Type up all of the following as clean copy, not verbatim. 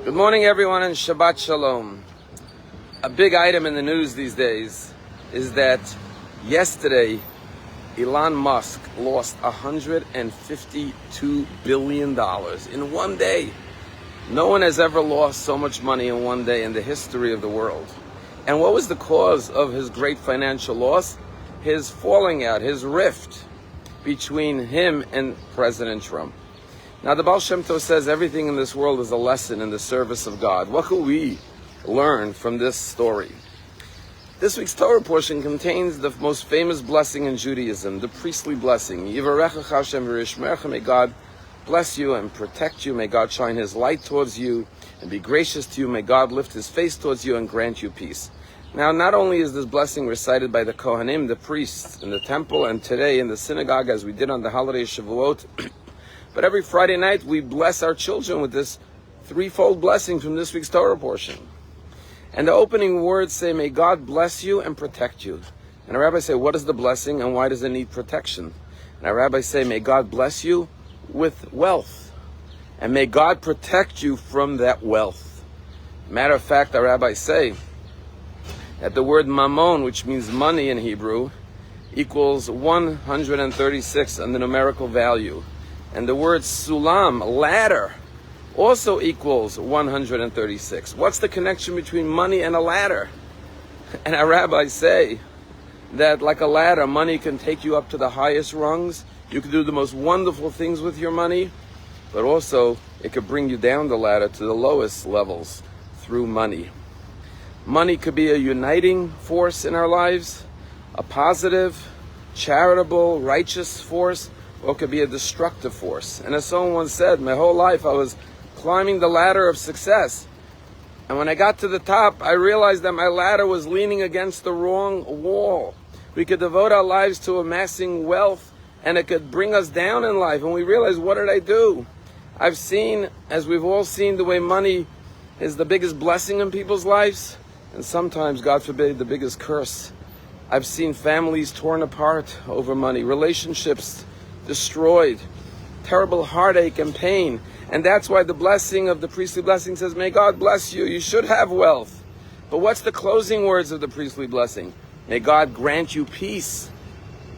Good morning, everyone, and Shabbat Shalom. A big item in the news these days is that yesterday, Elon Musk lost $152 billion in one day. No one has ever lost so much money in one day in the history of the world. And what was the cause of his great financial loss? His falling out, his rift between him and President Trump. Now, the Baal Shem Tov says everything in this world is a lesson in the service of God. What can we learn from this story? This week's Torah portion contains the most famous blessing in Judaism, the priestly blessing. Yivarechecha Hashem v'yishmerecha. May God bless you and protect you. May God shine His light towards you and be gracious to you. May God lift His face towards you and grant you peace. Now, not only is this blessing recited by the Kohanim, the priests, in the temple, and today in the synagogue, as we did on the holiday Shavuot, but every Friday night we bless our children with this threefold blessing from this week's Torah portion. And the opening words say, may God bless you and protect you. And our rabbis say, what is the blessing and why does it need protection? And our rabbis say, may God bless you with wealth. And may God protect you from that wealth. Matter of fact, our rabbis say that the word mammon, which means money in Hebrew, equals 136 in the numerical value. And the word sulam, ladder, also equals 136. What's the connection between money and a ladder? And our rabbis say that like a ladder, money can take you up to the highest rungs. You can do the most wonderful things with your money, but also it could bring you down the ladder to the lowest levels through money. Money could be a uniting force in our lives, a positive, charitable, righteous force, or it could be a destructive force. And as someone once said, my whole life I was climbing the ladder of success. And when I got to the top, I realized that my ladder was leaning against the wrong wall. We could devote our lives to amassing wealth, and it could bring us down in life. And we realized, what did I do? I've seen, as we've all seen, the way money is the biggest blessing in people's lives, and sometimes, God forbid, the biggest curse. I've seen families torn apart over money, relationships destroyed, terrible heartache and pain. And that's why the blessing of the priestly blessing says, may God bless you. You should have wealth. But what's the closing words of the priestly blessing? May God grant you peace.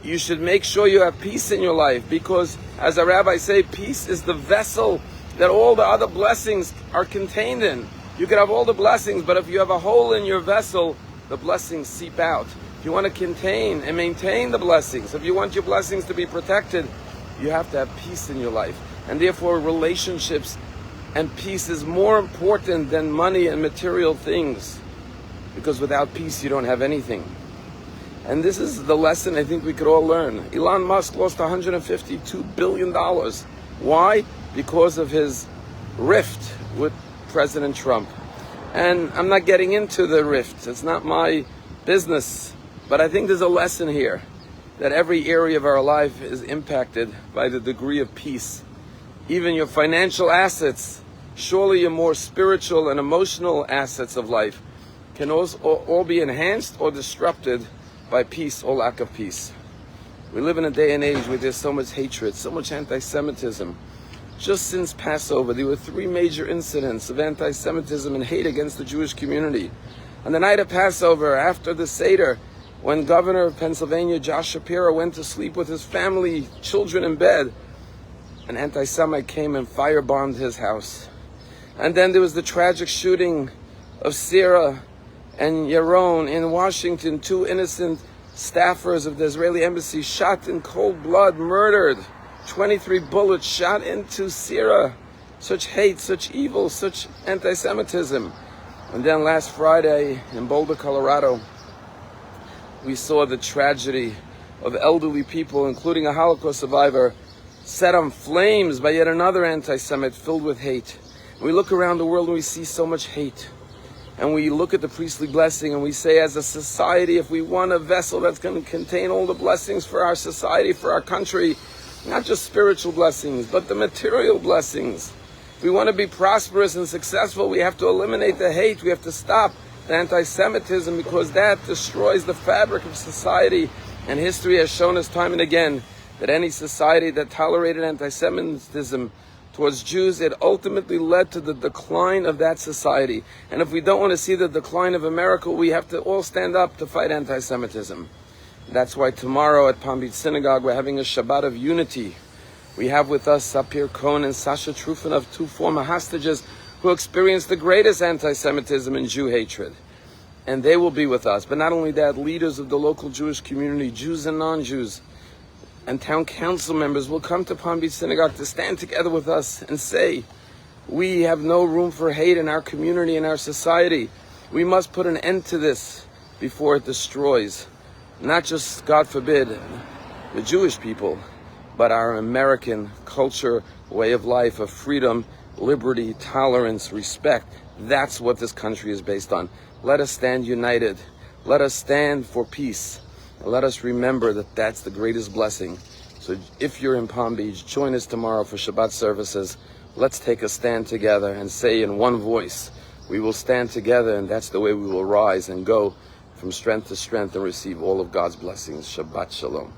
You should make sure you have peace in your life, because as our rabbis say, peace is the vessel that all the other blessings are contained in. You can have all the blessings, but if you have a hole in your vessel, the blessings seep out. If you want to contain and maintain the blessings, if you want your blessings to be protected, you have to have peace in your life. And therefore, relationships and peace is more important than money and material things, because without peace, you don't have anything. And this is the lesson I think we could all learn. Elon Musk lost $152 billion. Why? Because of his rift with President Trump. And I'm not getting into the rift. It's not my business. But I think there's a lesson here, that every area of our life is impacted by the degree of peace. Even your financial assets, surely your more spiritual and emotional assets of life, can also all be enhanced or disrupted by peace or lack of peace. We live in a day and age where there's so much hatred, so much anti-Semitism. Just since Passover, there were 3 major incidents of anti-Semitism and hate against the Jewish community. On the night of Passover, after the Seder, when Governor of Pennsylvania, Josh Shapiro, went to sleep with his family, children in bed, an anti-Semite came and firebombed his house. And then there was the tragic shooting of Sarah and Yaron in Washington, 2 innocent staffers of the Israeli embassy shot in cold blood, murdered. 23 bullets shot into Sarah. Such hate, such evil, such anti-Semitism. And then last Friday in Boulder, Colorado, we saw the tragedy of elderly people, including a Holocaust survivor, set on flames by yet another anti-Semite filled with hate. We look around the world and we see so much hate. And we look at the priestly blessing and we say, as a society, if we want a vessel that's going to contain all the blessings for our society, for our country, not just spiritual blessings, but the material blessings. If we want to be prosperous and successful, we have to eliminate the hate. We have to stop the anti-Semitism, because that destroys the fabric of society. And history has shown us time and again that any society that tolerated anti-Semitism towards Jews, it ultimately led to the decline of that society. And if we don't want to see the decline of America, we have to all stand up to fight anti-Semitism. That's why tomorrow at Palm Beach Synagogue, we're having a Shabbat of unity. We have with us Sapir Cohen and Sasha Trufanov, two former hostages who experienced the greatest anti-Semitism and Jew hatred. And they will be with us. But not only that, leaders of the local Jewish community, Jews and non-Jews, and town council members will come to Palm Beach Synagogue to stand together with us and say, we have no room for hate in our community, in our society. We must put an end to this before it destroys, not just, God forbid, the Jewish people, but our American culture, way of life, of freedom, liberty, tolerance, respect. That's what this country is based on. Let us stand united. Let us stand for peace. And let us remember that that's the greatest blessing. So if you're in Palm Beach, join us tomorrow for Shabbat services. Let's take a stand together and say in one voice, we will stand together, and that's the way we will rise and go from strength to strength and receive all of God's blessings. Shabbat Shalom.